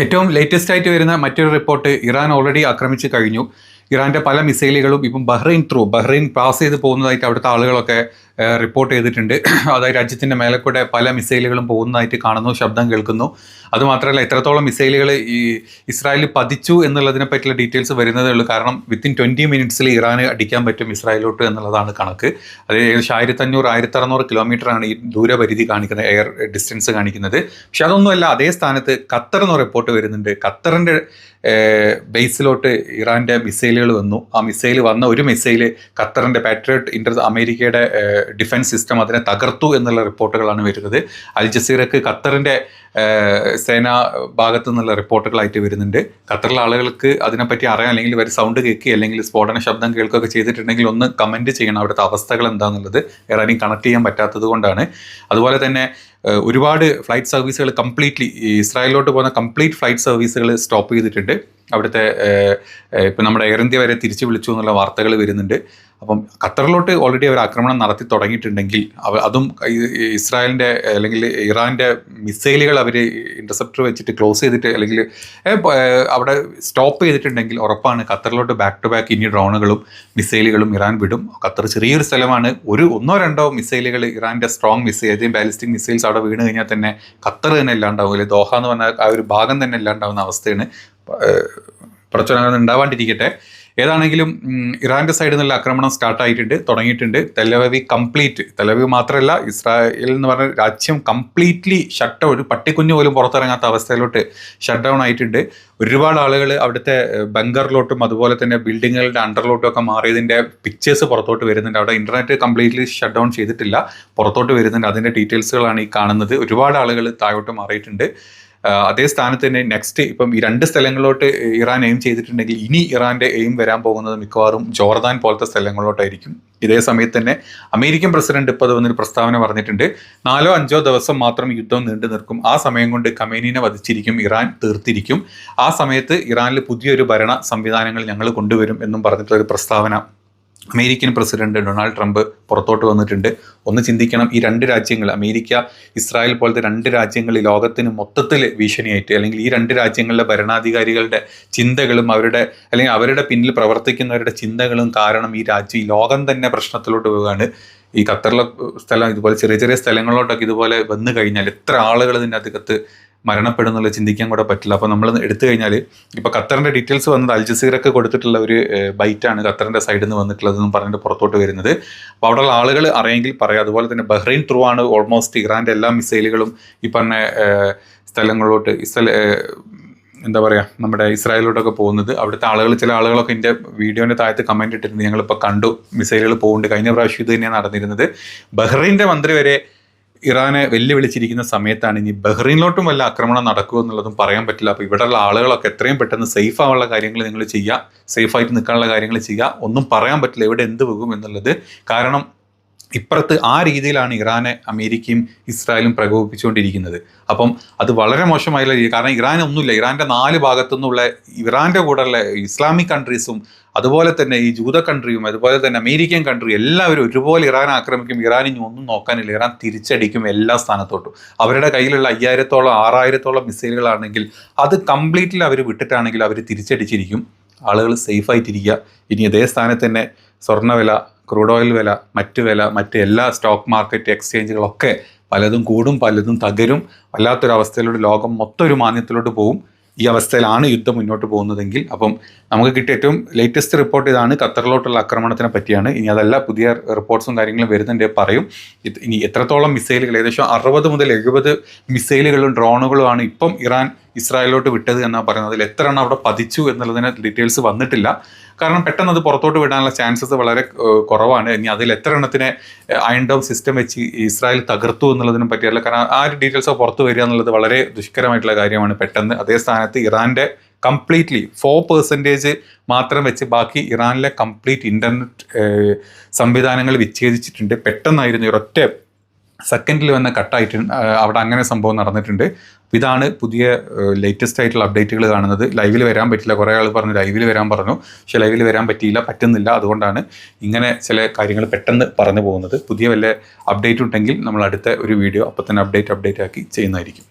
ഏറ്റവും ലേറ്റസ്റ്റ് ആയിട്ട് വരുന്ന മറ്റൊരു റിപ്പോർട്ട്, ഇറാൻ ഓൾറെഡി ആക്രമിച്ചു കഴിഞ്ഞു. ഇറാന്റെ പല മിസൈലുകളും ഇപ്പം ബഹ്റൈൻ പാസ് ചെയ്ത് പോകുന്നതായിട്ട് അവിടുത്തെ ആളുകളൊക്കെ റിപ്പോർട്ട് ചെയ്തിട്ടുണ്ട്. അതായത് രാജ്യത്തിന്റെ മേലെ കൂടെ പല മിസൈലുകളും പോകുന്നതായിട്ട് കാണുന്നു, ശബ്ദം കേൾക്കുന്നു. അതുമാത്രമല്ല, എത്രത്തോളം മിസൈലുകൾ ഈ ഇസ്രായേലിൽ പതിച്ചു എന്നുള്ളതിനെ പറ്റിയുള്ള ഡീറ്റെയിൽസ് വരുന്നതേ ഉള്ളൂ. കാരണം വിത്തിൻ 20 മിനിറ്റ്സിൽ ഇറാന് അടിക്കാൻ പറ്റും ഇസ്രായേലോട്ട് എന്നുള്ളതാണ് കണക്ക്. അത് ഏകദേശം 1500-1600 കിലോമീറ്ററാണ് ഈ ദൂരപരിധി കാണിക്കുന്നത്, എയർ ഡിസ്റ്റൻസ് കാണിക്കുന്നത്. പക്ഷെ അതൊന്നുമല്ല, അതേ സ്ഥാനത്ത് ഖത്തർ എന്ന റിപ്പോർട്ട് വരുന്നുണ്ട്. ഖത്തറിന്റെ ബേസിലോട്ട് ഇറാന്റെ മിസൈലുകൾ വന്നു. ആ മിസൈൽ വന്ന ഒരു മിസൈല് ഖത്തറിന്റെ പാട്രിയോട്ട് അമേരിക്കയുടെ ഡിഫൻസ് സിസ്റ്റം അതിനെ തകർത്തു എന്നുള്ള റിപ്പോർട്ടുകളാണ് വരുന്നത്. അൽ ജസീറക്ക് ഖത്തറിന്റെ സേനാ ഭാഗത്തു നിന്നുള്ള റിപ്പോർട്ടുകളായിട്ട് വരുന്നുണ്ട്. ഖത്തറിലെ ആളുകൾക്ക് അതിനെപ്പറ്റി അറിയാം, അല്ലെങ്കിൽ ഇവർ സൗണ്ട് കേൾക്കുക അല്ലെങ്കിൽ സ്ഫോടന ശബ്ദം കേൾക്കുകയൊക്കെ ചെയ്തിട്ടുണ്ടെങ്കിൽ ഒന്ന് കമൻറ്റ് ചെയ്യണം അവിടുത്തെ അവസ്ഥകൾ എന്താണെന്നുള്ളത്. ഇറാനി കണക്ട് ചെയ്യാൻ പറ്റാത്തത് കൊണ്ടാണ്. അതുപോലെ തന്നെ ഒരുപാട് ഫ്ലൈറ്റ് സർവീസുകൾ കംപ്ലീറ്റ്ലി ഇസ്രായേലിലോട്ട് പോകുന്ന കംപ്ലീറ്റ് ഫ്ലൈറ്റ് സർവീസുകൾ സ്റ്റോപ്പ് ചെയ്തിട്ടുണ്ട്. അവിടുത്തെ ഇപ്പം നമ്മുടെ എയർ ഇന്ത്യ വരെ തിരിച്ചു വിളിച്ചു എന്നുള്ള വാർത്തകൾ വരുന്നുണ്ട്. അപ്പം ഖത്തറിലോട്ട് ഓൾറെഡി അവർ ആക്രമണം നടത്തി തുടങ്ങിയിട്ടുണ്ടെങ്കിൽ അതും ഇസ്രായേലിൻ്റെ അല്ലെങ്കിൽ ഇറാൻ്റെ മിസൈലുകൾ അവർ ഇൻ്റർസെപ്റ്റർ വെച്ചിട്ട് ക്ലോസ് ചെയ്തിട്ട് അല്ലെങ്കിൽ അവിടെ സ്റ്റോപ്പ് ചെയ്തിട്ടുണ്ടെങ്കിൽ ഉറപ്പാണ് ഖത്തറിലോട്ട് ബാക്ക് ടു ബാക്ക് ഇനി ഡ്രോണുകളും മിസൈലുകളും ഇറാൻ വിടും. ഖത്തർ ചെറിയൊരു സ്ഥലമാണ്. ഒന്നോ രണ്ടോ മിസൈലുകൾ ഇറാൻ്റെ സ്ട്രോങ് മിസൈൽ, ഏതെങ്കിലും ബാലിസ്റ്റിക് മിസൈൽസ് അവിടെ വീണ് കഴിഞ്ഞാൽ തന്നെ ഖത്തർ തന്നെ ഇല്ലാണ്ടാവും, അല്ലെങ്കിൽ ദോഹ എന്ന് പറഞ്ഞാൽ ആ ഒരു ഭാഗം തന്നെ ഇല്ലാണ്ടാവുന്ന അവസ്ഥയാണ്. പ്രശ്നങ്ങൾ ഉണ്ടാവാണ്ടിരിക്കട്ടെ. ഏതാണെങ്കിലും ഇറാന്റെ സൈഡിൽ നിന്നുള്ള ആക്രമണം സ്റ്റാർട്ടായിട്ടുണ്ട്, തുടങ്ങിയിട്ടുണ്ട്. തെലവീവ് മാത്രമല്ല, ഇസ്രായേൽ എന്ന് പറഞ്ഞ രാജ്യം കംപ്ലീറ്റ്ലി ഷട്ട് ഡൗൺ, ഒരു പട്ടിക്കുഞ്ഞു പോലും പുറത്തിറങ്ങാത്ത അവസ്ഥയിലോട്ട് ഷട്ട് ഡൗൺ ആയിട്ടുണ്ട്. ഒരുപാട് ആളുകൾ അവിടുത്തെ ബങ്കറിലോട്ടും അതുപോലെ തന്നെ ബിൽഡിങ്ങുകളുടെ അണ്ടറിലോട്ടും ഒക്കെ മാറിയതിൻ്റെ പിക്ചേഴ്സ് പുറത്തോട്ട് വരുന്നുണ്ട്. അവിടെ ഇന്റർനെറ്റ് കംപ്ലീറ്റ്ലി ഷട്ട് ഡൗൺ ചെയ്തിട്ടില്ല, പുറത്തോട്ട് വരുന്നുണ്ട്. അതിൻ്റെ ഡീറ്റെയിൽസുകളാണ് ഈ കാണുന്നത്. ഒരുപാട് ആളുകൾ താഴോട്ട് മാറിയിട്ടുണ്ട്. അതേ സ്ഥാനത്ത് തന്നെ നെക്സ്റ്റ് ഇപ്പം ഈ രണ്ട് സ്ഥലങ്ങളിലോട്ട് ഇറാൻ എയിം ചെയ്തിട്ടുണ്ടെങ്കിൽ ഇനി ഇറാന്റെ എയിം വരാൻ പോകുന്നത് മിക്കവാറും ജോർദാൻ പോലത്തെ സ്ഥലങ്ങളിലോട്ടായിരിക്കും. ഇതേ സമയത്ത് തന്നെ അമേരിക്കൻ പ്രസിഡന്റ് ഇപ്പോൾ അത് വന്നൊരു പ്രസ്താവന പറഞ്ഞിട്ടുണ്ട്. 4-5 ദിവസം മാത്രം യുദ്ധം നീണ്ടു നിൽക്കും. ആ സമയം കൊണ്ട് ഖമേനിനെ വധിച്ചിരിക്കും, ഇറാൻ തീർത്തിരിക്കും. ആ സമയത്ത് ഇറാനിൽ പുതിയൊരു ഭരണ സംവിധാനങ്ങൾ ഞങ്ങൾ കൊണ്ടുവരും എന്നും പറഞ്ഞിട്ടുള്ളൊരു പ്രസ്താവന അമേരിക്കൻ പ്രസിഡന്റ് ഡൊണാൾഡ് ട്രംപ് പുറത്തോട്ട് വന്നിട്ടുണ്ട്. ഒന്ന് ചിന്തിക്കണം, ഈ രണ്ട് രാജ്യങ്ങൾ, അമേരിക്ക, ഇസ്രായേൽ പോലത്തെ രണ്ട് രാജ്യങ്ങൾ ലോകത്തിന് മൊത്തത്തിൽ ഭീഷണിയായിട്ട്, അല്ലെങ്കിൽ ഈ രണ്ട് രാജ്യങ്ങളിലെ ഭരണാധികാരികളുടെ ചിന്തകളും അവരുടെ പിന്നിൽ പ്രവർത്തിക്കുന്നവരുടെ ചിന്തകളും കാരണം ഈ ലോകം തന്നെ പ്രശ്നത്തിലോട്ട് പോവുകയാണ്. ഈ ഖത്തറിലെ സ്ഥലം ഇതുപോലെ ചെറിയ ചെറിയ സ്ഥലങ്ങളിലോട്ടൊക്കെ ഇതുപോലെ വന്നു കഴിഞ്ഞാൽ എത്ര ആളുകൾ ഇതിൻ്റെ അകത്ത് മരണപ്പെടുന്നുള്ളത് ചിന്തിക്കാൻ കൂടെ പറ്റില്ല. അപ്പോൾ നമ്മൾ എടുത്തു കഴിഞ്ഞാൽ ഇപ്പോൾ ഖത്തറിൻ്റെ ഡീറ്റെയിൽസ് വന്നത് അൽ ജസീറക്ക് കൊടുത്തിട്ടുള്ള ഒരു ബൈറ്റാണ് ഖത്തറിൻ്റെ സൈഡിൽ നിന്ന് വന്നിട്ടുള്ളതെന്നും പറഞ്ഞിട്ട് പുറത്തോട്ട് വരുന്നത്. അപ്പോൾ അവിടെയുള്ള ആളുകൾ അറിയെങ്കിൽ പറയാം. അതുപോലെ തന്നെ ബഹ്റൈൻ ത്രൂ ആണ് ഓൾമോസ്റ്റ് ഇറാൻ്റെ എല്ലാ മിസൈലുകളും ഈ പറഞ്ഞ സ്ഥലങ്ങളിലോട്ട് എന്താ പറയുക, നമ്മുടെ ഇസ്രായേലിലോട്ടൊക്കെ പോകുന്നത്. അവിടുത്തെ ആളുകൾ, ചില ആളുകളൊക്കെ എൻ്റെ വീഡിയോൻ്റെ താഴത്ത് കമൻറ്റ് ഇട്ടിരുന്നു, ഞങ്ങളിപ്പോൾ കണ്ടു മിസൈലുകൾ പോകുന്നുണ്ട്. കഴിഞ്ഞ പ്രാവശ്യം ഇത് തന്നെയാണ് നടന്നിരുന്നത്. ബഹ്റൈൻ്റെ മന്ത്രി വരെ ഇറാനെ വെല്ലുവിളിച്ചിരിക്കുന്ന സമയത്താണ് ഇനി ബഹ്റൈനിലോട്ടും വല്ല ആക്രമണം നടക്കുമോ എന്നുള്ളതും പറയാൻ പറ്റില്ല. അപ്പോൾ ഇവിടെയുള്ള ആളുകളൊക്കെ എത്രയും പെട്ടെന്ന് സേഫ് ആവാനുള്ള കാര്യങ്ങൾ നിങ്ങൾ ചെയ്യുക, സേഫായിട്ട് നിൽക്കാനുള്ള കാര്യങ്ങൾ ചെയ്യുക. ഒന്നും പറയാൻ പറ്റില്ല എവിടെ എന്ത് പോകും എന്നുള്ളത്. കാരണം ഇപ്പുറത്ത് ആ രീതിയിലാണ് ഇറാനെ അമേരിക്കയും ഇസ്രായേലും പ്രകോപിപ്പിച്ചുകൊണ്ടിരിക്കുന്നത്. അപ്പം അത് വളരെ മോശമായുള്ള രീതി. കാരണം ഇറാൻ ഒന്നുമില്ല, ഇറാൻ്റെ 4 ഭാഗത്തുനിന്നുള്ള ഇറാൻ്റെ കൂടെയുള്ള ഇസ്ലാമിക് കൺട്രീസും അതുപോലെ തന്നെ ഈ ജൂത കൺട്രിയും അതുപോലെ തന്നെ അമേരിക്കൻ കൺട്രിയും എല്ലാവരും ഒരുപോലെ ഇറാൻ ആക്രമിക്കും. ഇറാൻ ഇനി ഒന്നും നോക്കാനില്ല, ഇറാൻ തിരിച്ചടിക്കും എല്ലാ സ്ഥാനത്തോട്ടും. അവരുടെ കയ്യിലുള്ള 5000-6000 മിസൈലുകളാണെങ്കിൽ അത് കംപ്ലീറ്റ്ലി അവർ വിട്ടിട്ടാണെങ്കിൽ അവർ തിരിച്ചടിച്ചിരിക്കും. ആളുകൾ സേഫായിട്ടിരിക്കുക. ഇനി അതേ സ്ഥാനത്ത് തന്നെ സ്വർണ്ണവില, ക്രൂഡ് ഓയിൽ വില, മറ്റ് എല്ലാ സ്റ്റോക്ക് മാർക്കറ്റ് എക്സ്ചേഞ്ചുകളൊക്കെ പലതും കൂടും, പലതും തകരും. വല്ലാത്തൊരവസ്ഥയിലൂടെ ലോകം മൊത്തം ഒരു മാന്യത്തിലോട്ട് പോകും. ഈ അവസ്ഥയിലാണ് യുദ്ധം മുന്നോട്ട് പോകുന്നതെങ്കിൽ. അപ്പം നമുക്ക് കിട്ടിയ ഏറ്റവും ലേറ്റസ്റ്റ് റിപ്പോർട്ട് ഇതാണ്, ഖത്തറിലോട്ടുള്ള ആക്രമണത്തിനെ പറ്റിയാണ്. ഇനി അതല്ല, പുതിയ റിപ്പോർട്ട്സും കാര്യങ്ങളും വരുന്നുണ്ട്, പറയും. ഇനി എത്രത്തോളം മിസൈലുകൾ, ഏകദേശം 60 മുതൽ 70 മിസൈലുകളും ഡ്രോണുകളുമാണ് ഇപ്പം ഇറാൻ ഇസ്രായേലിലോട്ട് വിട്ടത് എന്നാണ് പറയുന്നത്. അതിൽ എത്ര എണ്ണം അവിടെ പതിച്ചു എന്നുള്ളതിന് ഡീറ്റെയിൽസ് വന്നിട്ടില്ല. കാരണം പെട്ടെന്ന് അത് പുറത്തോട്ട് വിടാനുള്ള ചാൻസസ് വളരെ കുറവാണ്. ഇനി അതിൽ എത്ര എണ്ണത്തിനെ അയൺ ഡോം സിസ്റ്റം വെച്ച് ഇസ്രായേൽ തകർത്തു എന്നുള്ളതിനെ പറ്റിയല്ല. കാരണം ആ ഒരു ഡീറ്റെയിൽസ് പുറത്തു വരിക എന്നുള്ളത് വളരെ ദുഷ്കരമായിട്ടുള്ള കാര്യമാണ് പെട്ടെന്ന്. അതേ സ്ഥാനത്ത് ഇറാൻ്റെ കംപ്ലീറ്റ്ലി 4% മാത്രം വെച്ച് ബാക്കി ഇറാനിലെ കംപ്ലീറ്റ് ഇൻ്റർനെറ്റ് സംവിധാനങ്ങൾ വിച്ഛേദിച്ചിട്ടുണ്ട്. പെട്ടെന്നായിരുന്നു, ഒരൊറ്റ സെക്കൻഡിൽ വന്ന കട്ടായിട്ട് അവിടെ അങ്ങനെ സംഭവം നടന്നിട്ടുണ്ട്. ഇതാണ് പുതിയ ലേറ്റസ്റ്റ് ആയിട്ടുള്ള അപ്ഡേറ്റുകൾ കാണുന്നത്. ലൈവിൽ വരാൻ പറ്റില്ല, കുറേ ആൾ പറഞ്ഞു ലൈവിൽ വരാൻ പറഞ്ഞു, പക്ഷേ ലൈവിൽ വരാൻ പറ്റുന്നില്ല. അതുകൊണ്ടാണ് ഇങ്ങനെ ചില കാര്യങ്ങൾ പെട്ടെന്ന് പറഞ്ഞു പോകുന്നത്. പുതിയ വല്ല അപ്ഡേറ്റ് ഉണ്ടെങ്കിൽ നമ്മൾ അടുത്ത ഒരു വീഡിയോ അപ്പോൾ തന്നെ അപ്ഡേറ്റ് ആക്കി ചെയ്യുന്നതായിരിക്കും.